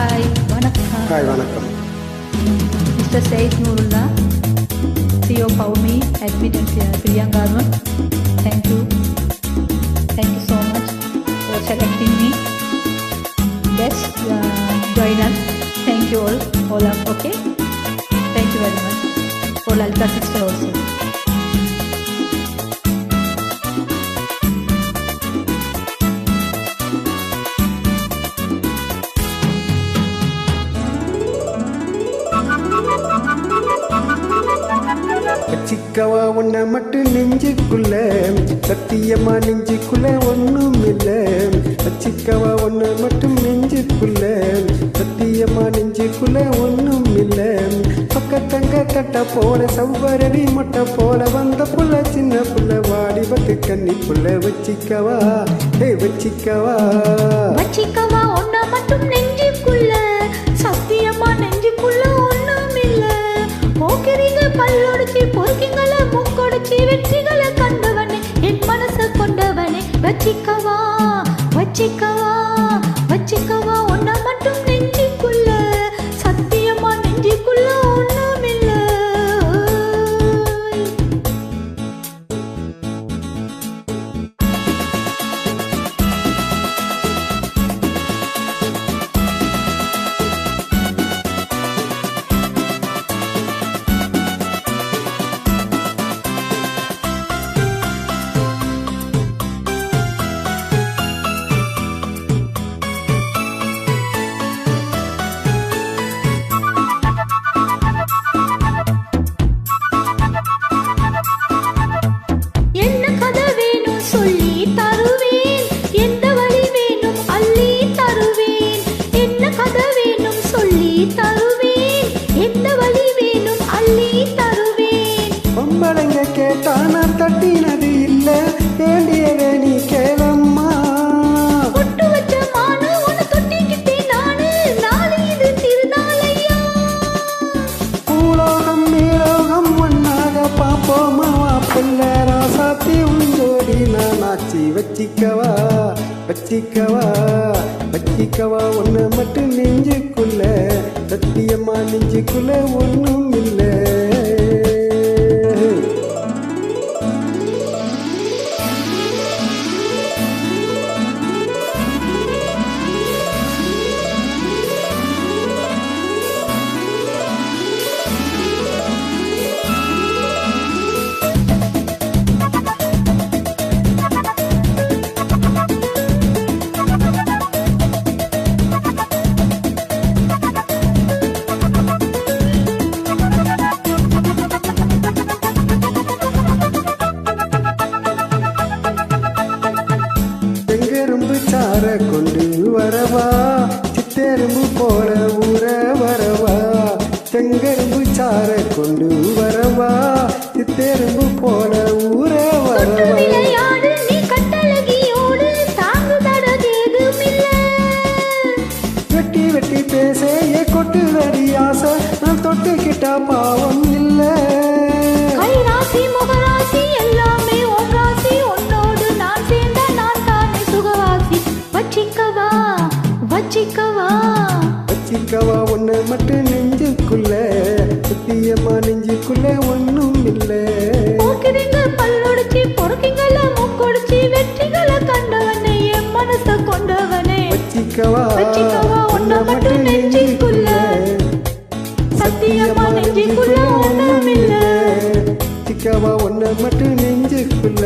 Hi வணக்கம். Hi வணக்கம். Mr. Said Nurullah, CEO Paumi, admitted Priyanka Arun. Thank you. Thank you so much for selecting me. Best join us. Thank you all up, okay? Thank you very much. For Lalita sister also. வச்சிக்கவா உன்னை மட்டும் நெஞ்சுக்குள்ள, சத்தியமா நெஞ்சுக்குள்ள ஒன்றும் இல்லை. வச்சிக்கவா உன்னை மட்டும் நெஞ்சுக்குள்ள, சத்தியமா நெஞ்சுக்குள்ள ஒன்றும் இல்லை. பக்கத்தங்க கட்ட போல சவ்வரடி மொட்டை போல வந்த புள்ள, சின்ன புள்ள வாலிபத்து கன்னி புள்ள. வச்சிக்கவா வச்சிக்கவா வச்சிக்கவா உன்னை மட்டும் நெஞ்சுக்குள்ள, சத்தியமா நெஞ்சுக்குள்ள ஒன்றும் இல்லை. போக்கிறீங்க பல்லொடிச்சு பொறுக்கிங்கள முக்கொடிச்சு வெற்றிகளை கண்டவனே, என் மனசை கொண்டவனே. வச்சிக்கவா வச்சிக்கவா வச்சிக்கவா உன்னை மட்டும் நெஞ்சுக்குள்ள, சத்தியமா நெஞ்சுக்குள்ள ஒன்றும் இல்லை. பொம்பளைங்க கேட்டா நான் தட்டினது இல்ல, வேண்டியவே நீ கேளம்மா. பொட்டு வச்ச மானு உன்னை தொட்டிக்கிட்டே நானு, நாளை இது திருநாளையா. பூலோகம் மேலோகம் ஒன்னாக பாப்போமா, புள்ள ராசாத்தி உஞ்சோடி நான் ஆச்சி. வச்சிக்கவா வச்சிக்கவா வச்சிக்கவா ஒன்று மட்டும் நெஞ்சுக்குள்ள, சத்தியமா நெஞ்சுக்குள்ள ஒன்றும் இல்லை. செங்கரும்பு சார கொண்டு வரவா, சித்தெரும்பு போல ஊற வரவா. செங்கரும்பு சார கொண்டு வரவா, சித்தெரும்பு போல ஊற வரவா. வெட்டி வெட்டி பேச கொட்டுதடி ஆசை, நான் தொட்டுக்கிட்டா பாவம் இல்லை. கைராசி முகராசி எல்லாமே ஒன்றாசி, உன்னோடு நான் சேர்ந்த நான் தானே சுகவாசி. வச்சிக்கவா வச்சிக்கவா வச்சிக்கவா ஒன்று மட்டும் நெஞ்சுக்குள்ள, சத்தியமா நெஞ்சுக்குள்ள ஒன்றும் இல்லை. போக்கிறீங்க பல்லொடிச்சு பொறுக்கிங்கள முக்கொடிச்சு வெற்றிகளை கண்டவனே, என் மனசை கொண்டவனே. வச்சிக்கவா வச்சிக்கவா உன்னை மட்டும் நெஞ்சுக்குள்ள, சத்தியமா நெஞ்சுக்குள்ள ஒன்றும் இல்லை. வச்சிக்கவா ஒன்று மட்டும் நெஞ்சுக்குள்ள,